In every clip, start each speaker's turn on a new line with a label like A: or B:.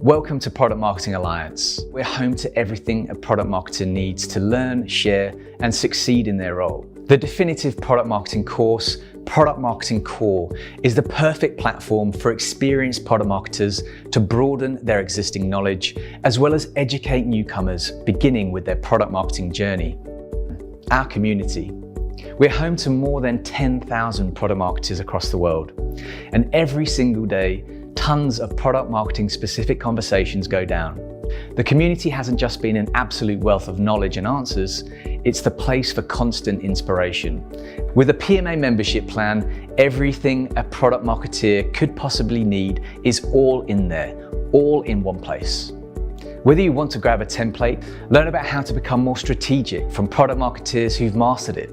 A: Welcome to Product Marketing Alliance. We're home to everything a product marketer needs to learn, share, and succeed in their role. The definitive product marketing course, Product Marketing Core, is the perfect platform for experienced product marketers to broaden their existing knowledge, as well as educate newcomers beginning with their product marketing journey. Our community. We're home to more than 10,000 product marketers across the world, and every single day, tons of product marketing specific conversations go down. The community hasn't just been an absolute wealth of knowledge and answers, it's the place for constant inspiration. With a PMA membership plan, everything a product marketeer could possibly need is all in there, all in one place. Whether you want to grab a template, learn about how to become more strategic from product marketeers who've mastered it,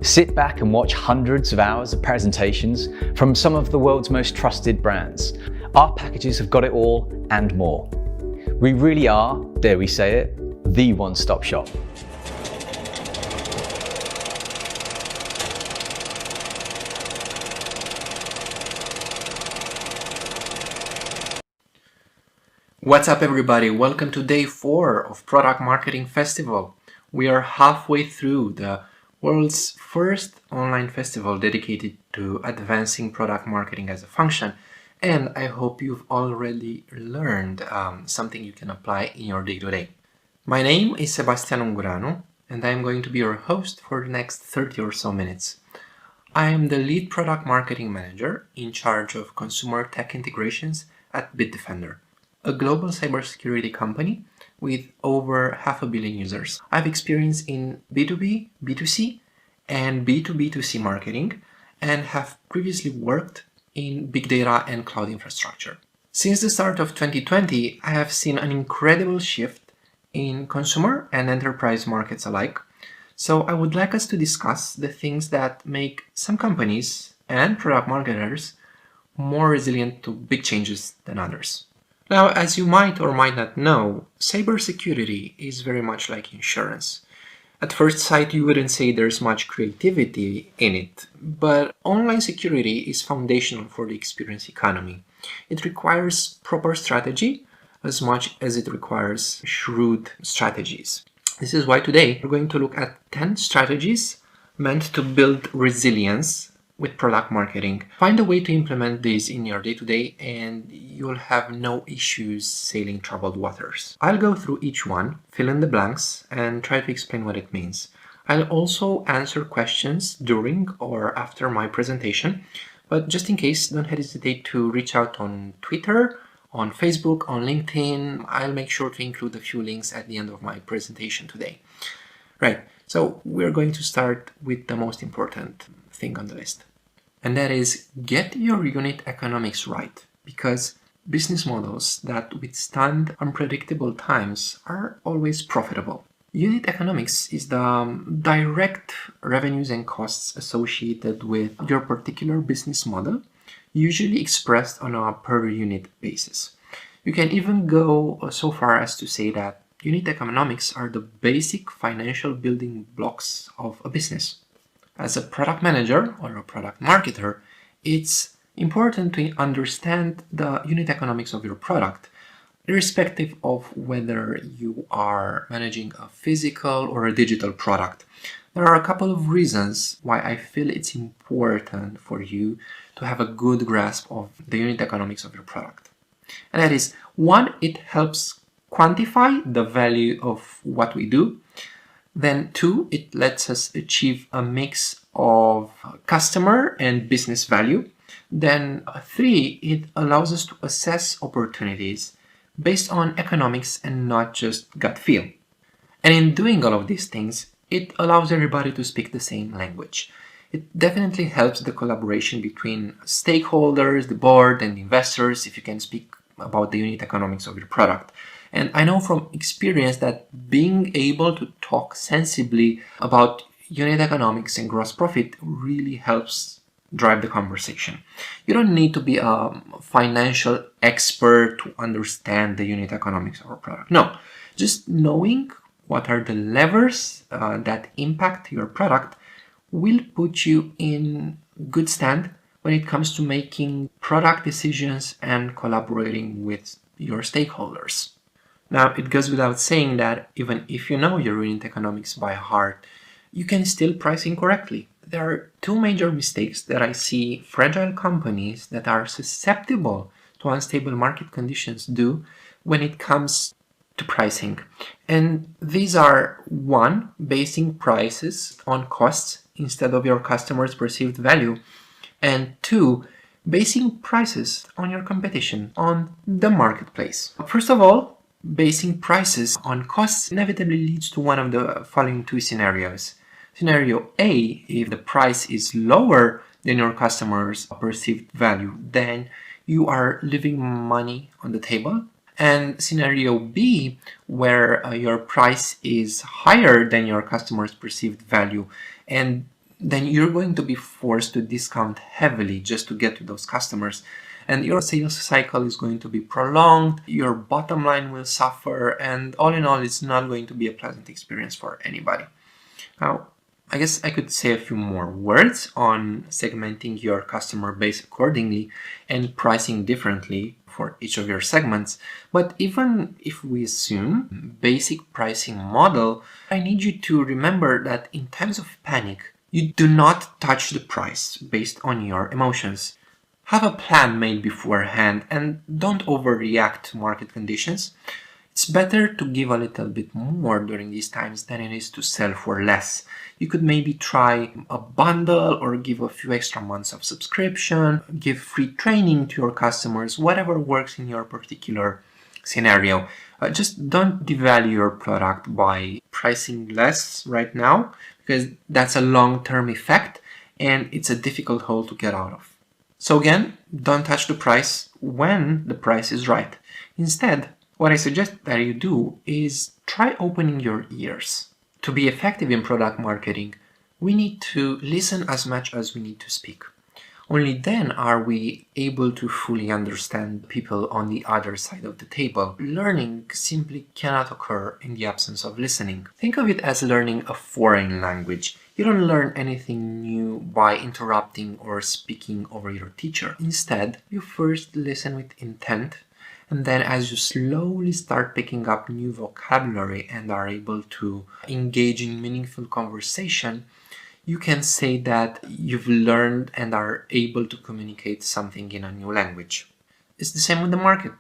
A: sit back and watch hundreds of hours of presentations from some of the world's most trusted brands, our packages have got it all and more. We really are, dare we say it, the one-stop shop.
B: What's up everybody, welcome to day 4 of Product Marketing Festival. We are halfway through the world's first online festival dedicated to advancing product marketing as a function, and I hope you've already learned something you can apply in your day-to-day. My name is Sebastian Ungureanu, and I'm going to be your host for the next 30 or so minutes. I am the lead product marketing manager in charge of consumer tech integrations at Bitdefender, a global cybersecurity company with over 500 million users. I have experience in B2B, B2C, and B2B2C marketing, and have previously worked in big data and cloud infrastructure. Since the start of 2020, I have seen an incredible shift in consumer and enterprise markets alike. So I would like us to discuss the things that make some companies and product marketers more resilient to big changes than others. Now, as you might or might not know, cybersecurity is very much like insurance. At first sight, you wouldn't say there's much creativity in it, but online security is foundational for the experience economy. It requires proper strategy as much as it requires shrewd strategies. This is why today we're going to look at 10 strategies meant to build resilience with product marketing. Find a way to implement these in your day-to-day and you'll have no issues sailing troubled waters. I'll go through each one, fill in the blanks, and try to explain what it means. I'll also answer questions during or after my presentation, but just in case, don't hesitate to reach out on Twitter, on Facebook, on LinkedIn. I'll make sure to include a few links at the end of my presentation today. Right, so we're going to start with the most important thing on the list. And that is, get your unit economics right, because business models that withstand unpredictable times are always profitable. Unit economics is the direct revenues and costs associated with your particular business model, usually expressed on a per unit basis. You can even go so far as to say that unit economics are the basic financial building blocks of a business. As a product manager or a product marketer, it's important to understand the unit economics of your product, irrespective of whether you are managing a physical or a digital product. There are a couple of reasons why I feel it's important for you to have a good grasp of the unit economics of your product. And that is, one, it helps quantify the value of what we do. Then 2, it lets us achieve a mix of customer and business value. Then 3, it allows us to assess opportunities based on economics and not just gut feel. And in doing all of these things, it allows everybody to speak the same language. It definitely helps the collaboration between stakeholders, the board, and investors if you can speak about the unit economics of your product. And I know from experience that being able to talk sensibly about unit economics and gross profit really helps drive the conversation. You don't need to be a financial expert to understand the unit economics of a product. No, just knowing what are the levers that impact your product will put you in good stand when it comes to making product decisions and collaborating with your stakeholders. Now, it goes without saying that even if you know your unit economics by heart, you can still price incorrectly. There are two major mistakes that I see fragile companies that are susceptible to unstable market conditions do when it comes to pricing. And these are: one, basing prices on costs instead of your customers' perceived value, and two, basing prices on your competition, on the marketplace. First of all, basing prices on costs inevitably leads to one of the following two scenarios. Scenario A: if the price is lower than your customer's perceived value, then you are leaving money on the table. And scenario B, where your price is higher than your customer's perceived value, and then you're going to be forced to discount heavily just to get to those customers. And your sales cycle is going to be prolonged, your bottom line will suffer, and all in all, it's not going to be a pleasant experience for anybody. Now, I guess I could say a few more words on segmenting your customer base accordingly and pricing differently for each of your segments. But even if we assume basic pricing model, I need you to remember that in times of panic, you do not touch the price based on your emotions. Have a plan made beforehand and don't overreact to market conditions. It's better to give a little bit more during these times than it is to sell for less. You could maybe try a bundle or give a few extra months of subscription, give free training to your customers, whatever works in your particular scenario. Just don't devalue your product by pricing less right now, because that's a long-term effect and it's a difficult hole to get out of. So again, don't touch the price when the price is right. Instead, what I suggest that you do is try opening your ears. To be effective in product marketing, we need to listen as much as we need to speak. Only then are we able to fully understand people on the other side of the table. Learning simply cannot occur in the absence of listening. Think of it as learning a foreign language. You don't learn anything new by interrupting or speaking over your teacher. Instead, you first listen with intent, and then as you slowly start picking up new vocabulary and are able to engage in meaningful conversation, you can say that you've learned and are able to communicate something in a new language. It's the same with the market.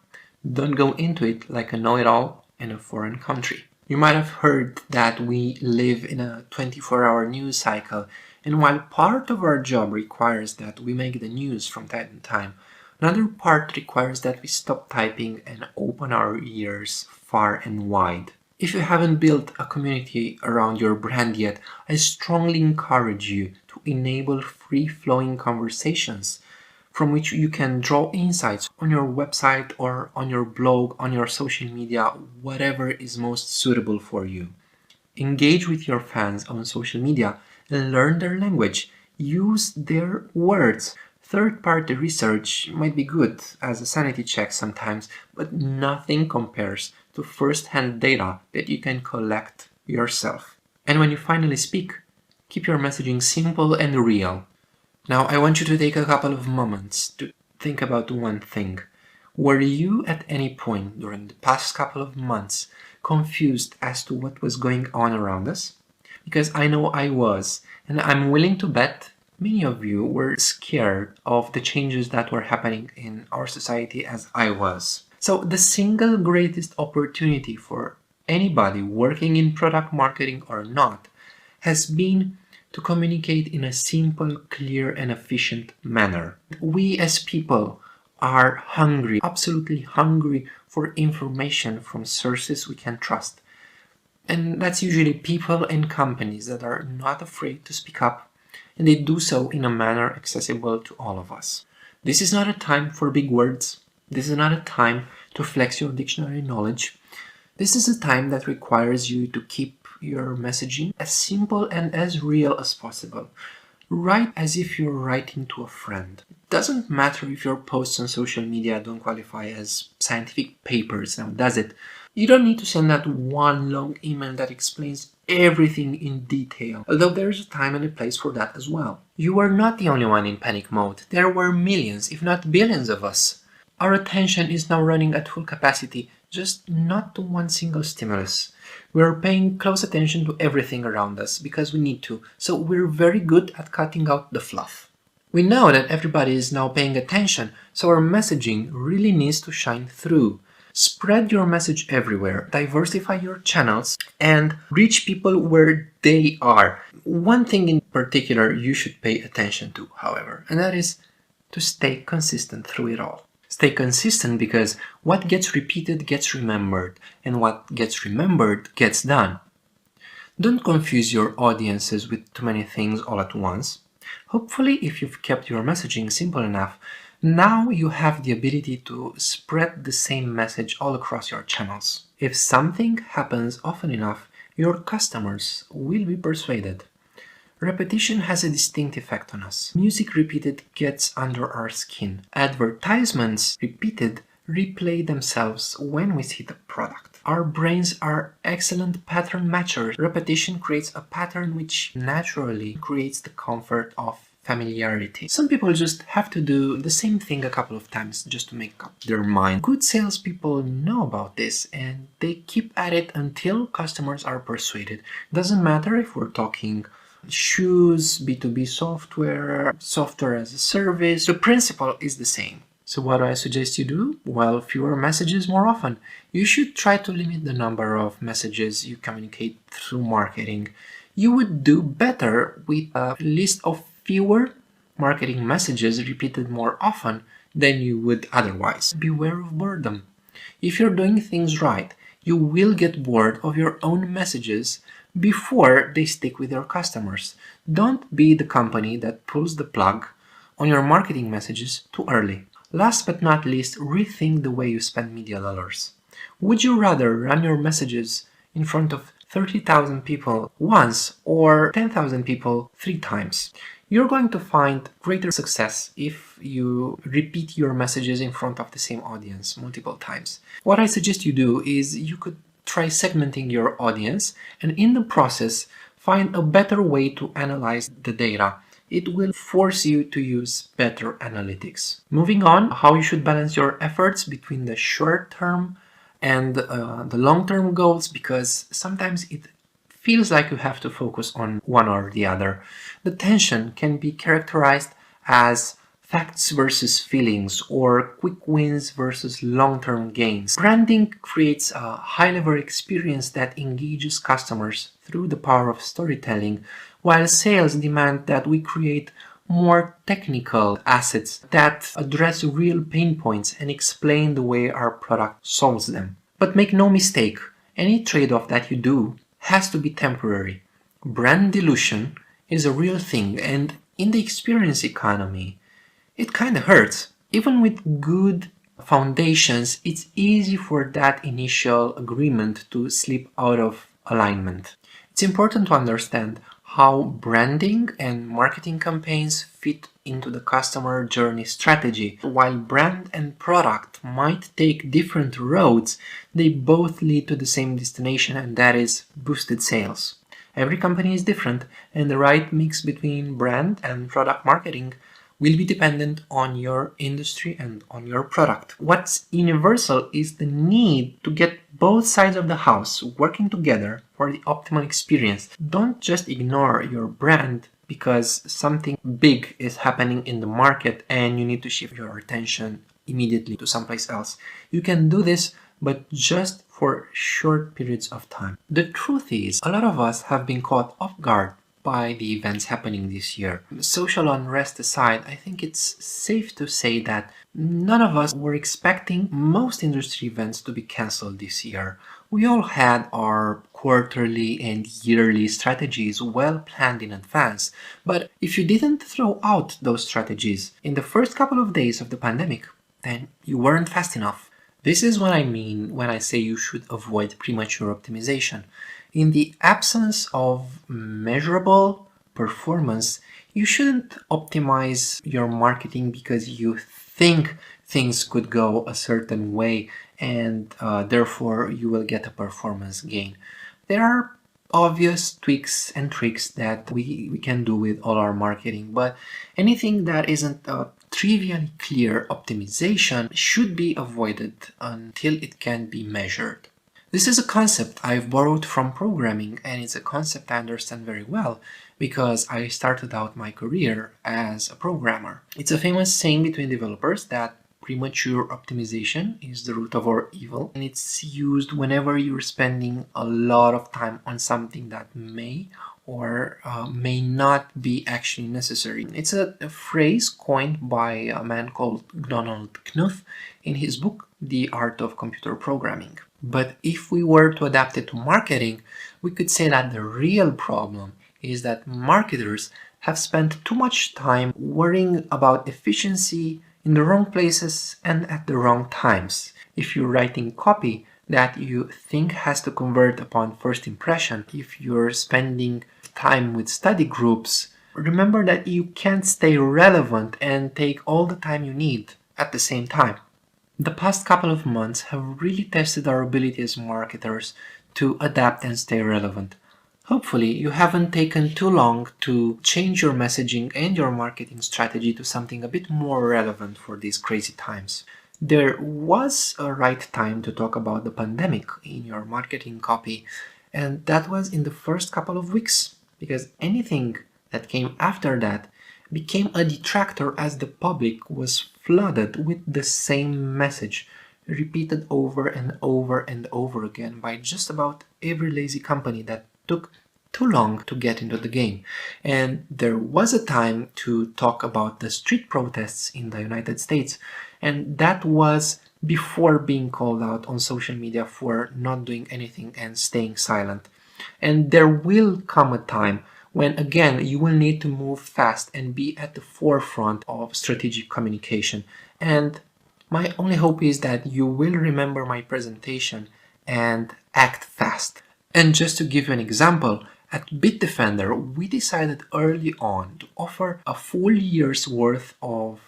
B: Don't go into it like a know-it-all in a foreign country. You might have heard that we live in a 24-hour news cycle, and while part of our job requires that we make the news from time to time, another part requires that we stop typing and open our ears far and wide. If you haven't built a community around your brand yet, I strongly encourage you to enable free-flowing conversations from which you can draw insights on your website or on your blog, on your social media, whatever is most suitable for you. Engage with your fans on social media and learn their language. Use their words. Third-party research might be good as a sanity check sometimes, but nothing compares to first-hand data that you can collect yourself. And when you finally speak, keep your messaging simple and real. Now, I want you to take a couple of moments to think about one thing. Were you at any point during the past couple of months confused as to what was going on around us? Because I know I was, and I'm willing to bet many of you were scared of the changes that were happening in our society as I was. So the single greatest opportunity for anybody working in product marketing or not has been to communicate in a simple, clear, and efficient manner. We as people are hungry, absolutely hungry for information from sources we can trust. And that's usually people and companies that are not afraid to speak up, and they do so in a manner accessible to all of us. This is not a time for big words. This is not a time to flex your dictionary knowledge. This is a time that requires you to keep your messaging as simple and as real as possible. Write as if you're writing to a friend. It doesn't matter if your posts on social media don't qualify as scientific papers now, does it? You don't need to send that one long email that explains everything in detail, although there's a time and a place for that as well. You are not the only one in panic mode. There were millions, if not billions of us. Our attention is now running at full capacity, just not to one single stimulus. We're paying close attention to everything around us because we need to, so we're very good at cutting out the fluff. We know that everybody is now paying attention, so our messaging really needs to shine through. Spread your message everywhere, diversify your channels, and reach people where they are. One thing in particular you should pay attention to, however, and that is to stay consistent through it all. Stay consistent because what gets repeated gets remembered, and what gets remembered gets done. Don't confuse your audiences with too many things all at once. Hopefully, if you've kept your messaging simple enough, now you have the ability to spread the same message all across your channels. If something happens often enough, your customers will be persuaded. Repetition has a distinct effect on us. Music repeated gets under our skin. Advertisements repeated replay themselves when we see the product. Our brains are excellent pattern matchers. Repetition creates a pattern which naturally creates the comfort of familiarity. Some people just have to do the same thing a couple of times just to make up their mind. Good salespeople know about this and they keep at it until customers are persuaded. Doesn't matter if we're talking shoes, B2B software, software as a service, the principle is the same. So what do I suggest you do? Well, fewer messages more often. You should try to limit the number of messages you communicate through marketing. You would do better with a list of fewer marketing messages repeated more often than you would otherwise. Beware of boredom. If you're doing things right, you will get bored of your own messages before they stick with your customers. Don't be the company that pulls the plug on your marketing messages too early. Last but not least, rethink the way you spend media dollars. Would you rather run your messages in front of 30,000 people once or 10,000 people 3 times? You're going to find greater success if you repeat your messages in front of the same audience multiple times. What I suggest you do is you could try segmenting your audience and in the process find a better way to analyze the data. It will force you to use better analytics. Moving on, how you should balance your efforts between the short-term and the long-term goals, because sometimes it feels like you have to focus on one or the other. The tension can be characterized as facts versus feelings or quick wins versus long-term gains. Branding creates a high-level experience that engages customers through the power of storytelling, while sales demand that we create more technical assets that address real pain points and explain the way our product solves them. But make no mistake, any trade-off that you do has to be temporary. Brand dilution is a real thing, and in the experience economy, it kind of hurts. Even with good foundations, it's easy for that initial agreement to slip out of alignment. It's important to understand how branding and marketing campaigns fit into the customer journey strategy. While brand and product might take different roads, they both lead to the same destination, and that is boosted sales. Every company is different, and the right mix between brand and product marketing will be dependent on your industry and on your product. What's universal is the need to get both sides of the house working together for the optimal experience. Don't just ignore your brand because something big is happening in the market and you need to shift your attention immediately to someplace else. You can do this, but just for short periods of time. The truth is, a lot of us have been caught off guard by the events happening this year. Social unrest aside, I think it's safe to say that none of us were expecting most industry events to be cancelled this year. We all had our quarterly and yearly strategies well planned in advance, but if you didn't throw out those strategies in the first couple of days of the pandemic, then you weren't fast enough. This is what I mean when I say you should avoid premature optimization. In the absence of measurable performance, you shouldn't optimize your marketing because you think things could go a certain way and therefore you will get a performance gain. There are obvious tweaks and tricks that we can do with all our marketing, but anything that isn't trivially clear optimization should be avoided until it can be measured. This is a concept I've borrowed from programming, and it's a concept I understand very well because I started out my career as a programmer. It's a famous saying between developers that premature optimization is the root of our evil, and it's used whenever you're spending a lot of time on something that may or may not be actually necessary. It's a phrase coined by a man called Donald Knuth in his book, The Art of Computer Programming. But if we were to adapt it to marketing, we could say that the real problem is that marketers have spent too much time worrying about efficiency in the wrong places and at the wrong times. If you're writing copy that you think has to convert upon first impression, if you're spending time with study groups, remember that you can't stay relevant and take all the time you need at the same time. The past couple of months have really tested our ability as marketers to adapt and stay relevant. Hopefully, you haven't taken too long to change your messaging and your marketing strategy to something a bit more relevant for these crazy times. There was a right time to talk about the pandemic in your marketing copy, and that was in the first couple of weeks, because anything that came after that became a detractor as the public was flooded with the same message, repeated over and over and over again by just about every lazy company that took too long to get into the game. And there was a time to talk about the street protests in the United States, and that was before being called out on social media for not doing anything and staying silent. And there will come a time when again you will need to move fast and be at the forefront of strategic communication. And my only hope is that you will remember my presentation and act fast. And just to give you an example, at Bitdefender, we decided early on to offer a full year's worth of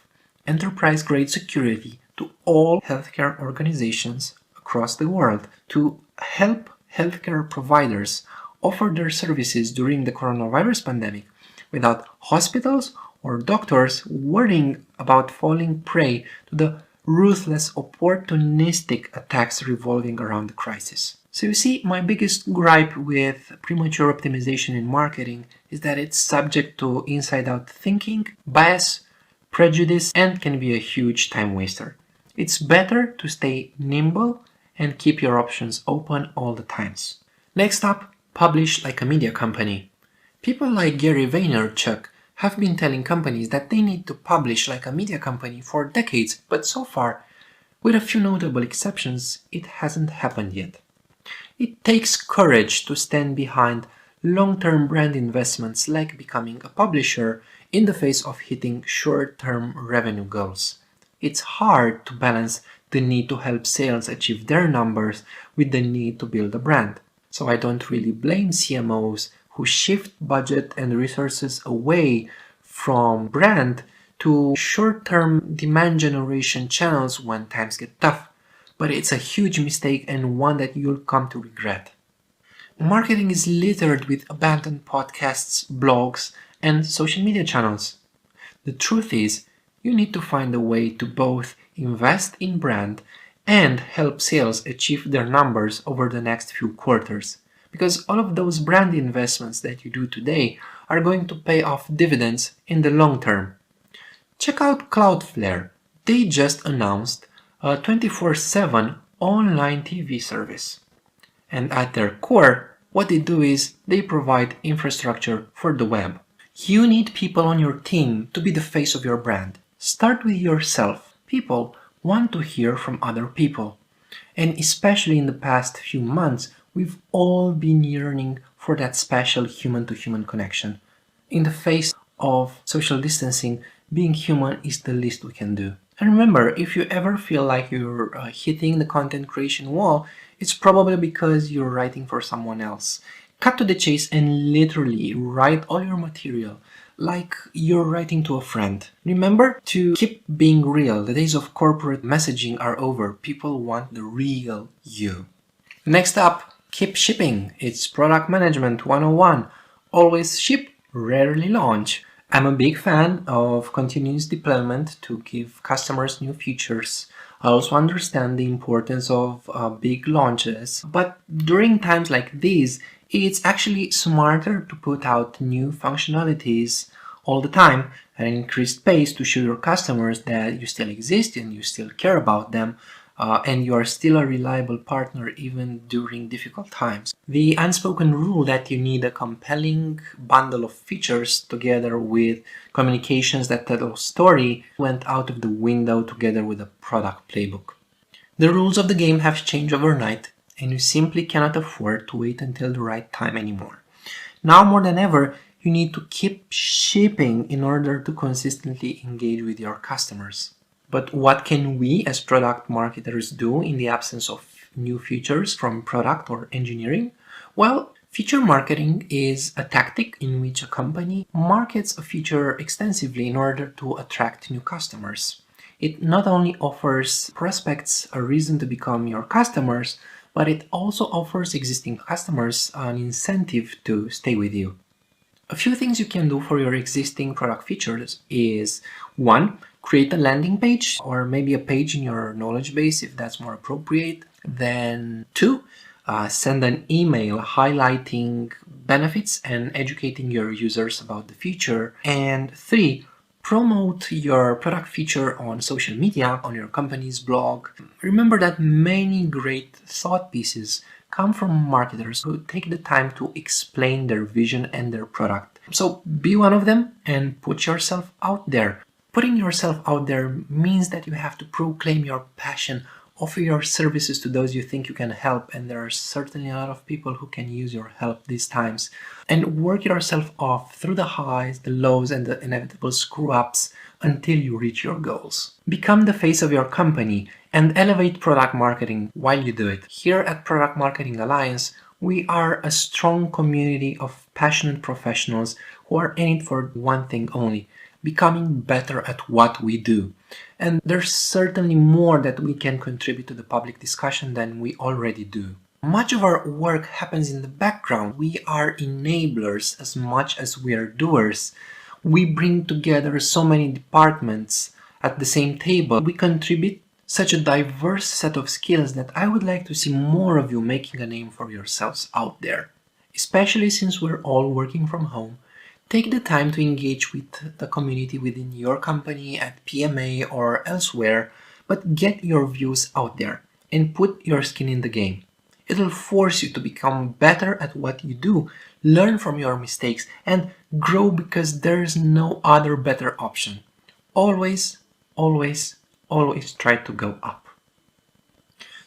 B: enterprise-grade security to all healthcare organizations across the world to help healthcare providers offer their services during the coronavirus pandemic without hospitals or doctors worrying about falling prey to the ruthless, opportunistic attacks revolving around the crisis. So you see, my biggest gripe with premature optimization in marketing is that it's subject to inside-out thinking, bias, prejudice, and can be a huge time waster. It's better to stay nimble and keep your options open all the times. Next up, publish like a media company. People like Gary Vaynerchuk have been telling companies that they need to publish like a media company for decades, but so far, with a few notable exceptions, it hasn't happened yet. It takes courage to stand behind long-term brand investments like becoming a publisher in the face of hitting short-term revenue goals. It's hard to balance the need to help sales achieve their numbers with the need to build a brand. So I don't really blame CMOs who shift budget and resources away from brand to short-term demand generation channels when times get tough. But it's a huge mistake and one that you'll come to regret. Marketing is littered with abandoned podcasts, blogs, and social media channels. The truth is, you need to find a way to both invest in brand and help sales achieve their numbers over the next few quarters. Because all of those brand investments that you do today are going to pay off dividends in the long term. Check out Cloudflare. They just announced a 24/7 online TV service. And at their core, what they do is they provide infrastructure for the web. You need people on your team to be the face of your brand. Start with yourself. People want to hear from other people. And especially in the past few months, we've all been yearning for that special human-to-human connection. In the face of social distancing, being human is the least we can do. And remember, if you ever feel like you're hitting the content creation wall, it's probably because you're writing for someone else. Cut to the chase and literally write all your material like you're writing to a friend. Remember to keep being real. The days of corporate messaging are over. People want the real you. Next up, keep shipping. It's Product Management 101. Always ship, rarely launch. I'm a big fan of continuous deployment to give customers new features. I also understand the importance of big launches, but during times like these, it's actually smarter to put out new functionalities all the time at an increased pace to show your customers that you still exist and you still care about them, and you are still a reliable partner even during difficult times. The unspoken rule that you need a compelling bundle of features together with communications that tell a story went out of the window together with a product playbook. The rules of the game have changed overnight, and you simply cannot afford to wait until the right time anymore. Now more than ever, you need to keep shipping in order to consistently engage with your customers. But what can we as product marketers do in the absence of new features from product or engineering? Well, feature marketing is a tactic in which a company markets a feature extensively in order to attract new customers. It not only offers prospects a reason to become your customers, but it also offers existing customers an incentive to stay with you. A few things you can do for your existing product features is 1. Create a landing page or maybe a page in your knowledge base if that's more appropriate. Then 2. Send an email highlighting benefits and educating your users about the feature. And 3. Promote your product feature on social media, on your company's blog. Remember that many great thought pieces come from marketers who take the time to explain their vision and their product. So be one of them and put yourself out there. Putting yourself out there means that you have to proclaim your passion, offer your services to those you think you can help, and there are certainly a lot of people who can use your help these times. And work yourself off through the highs, the lows, and the inevitable screw-ups until you reach your goals. Become the face of your company and elevate product marketing while you do it. Here at Product Marketing Alliance, we are a strong community of passionate professionals who are in it for one thing only: becoming better at what we do. And there's certainly more that we can contribute to the public discussion than we already do. Much of our work happens in the background. We are enablers as much as we are doers. We bring together so many departments at the same table. We contribute such a diverse set of skills that I would like to see more of you making a name for yourselves out there. Especially since we're all working from home, take the time to engage with the community within your company at PMA or elsewhere, but get your views out there and put your skin in the game. It'll force you to become better at what you do, learn from your mistakes, and grow because there's no other better option. Always, always, always try to go up.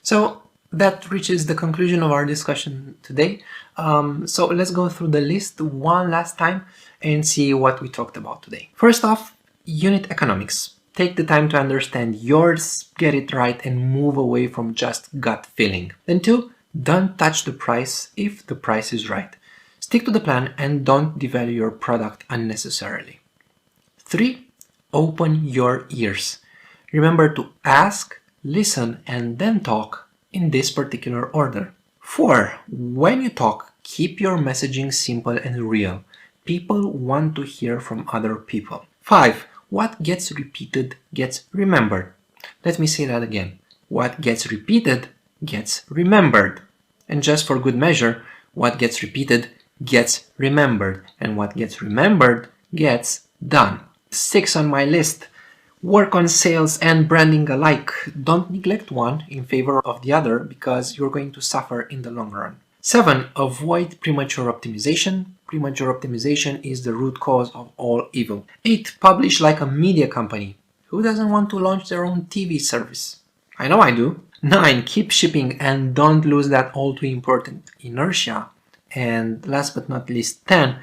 B: So that reaches the conclusion of our discussion today. So let's go through the list one last time and see what we talked about today. First off, unit economics. Take the time to understand yours, get it right, and move away from just gut feeling. Then 2, don't touch the price if the price is right. Stick to the plan and don't devalue your product unnecessarily. 3, open your ears. Remember to ask, listen, and then talk in this particular order. 4, when you talk, keep your messaging simple and real. People want to hear from other people. 5, what gets repeated gets remembered. Let me say that again. What gets repeated gets remembered. And just for good measure, what gets repeated gets remembered, and what gets remembered gets done. 6 on my list. Work on sales and branding alike. Don't neglect one in favor of the other because you're going to suffer in the long run. 7. Avoid premature optimization. Premature optimization is the root cause of all evil. 8. Publish like a media company. Who doesn't want to launch their own TV service? I know I do. 9. Keep shipping and don't lose that all too important inertia. And last but not least, 10.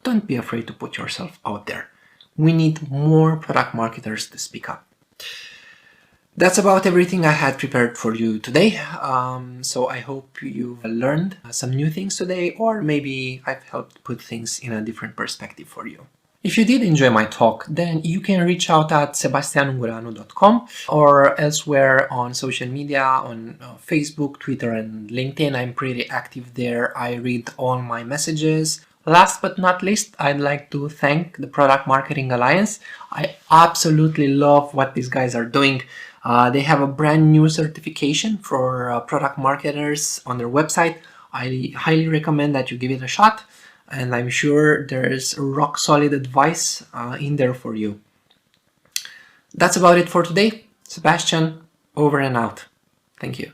B: Don't be afraid to put yourself out there. We need more product marketers to speak up. That's about everything I had prepared for you today. So I hope you've learned some new things today, or maybe I've helped put things in a different perspective for you. If you did enjoy my talk, then you can reach out at sebastianungureanu.com or elsewhere on social media, on Facebook, Twitter, and LinkedIn. I'm pretty active there. I read all my messages. Last but not least, I'd like to thank the Product Marketing Alliance. I absolutely love what these guys are doing. They have a brand new certification for product marketers on their website. I highly recommend that you give it a shot, and I'm sure there's rock solid advice in there for you. That's about it for today. Sebastian, over and out. Thank you.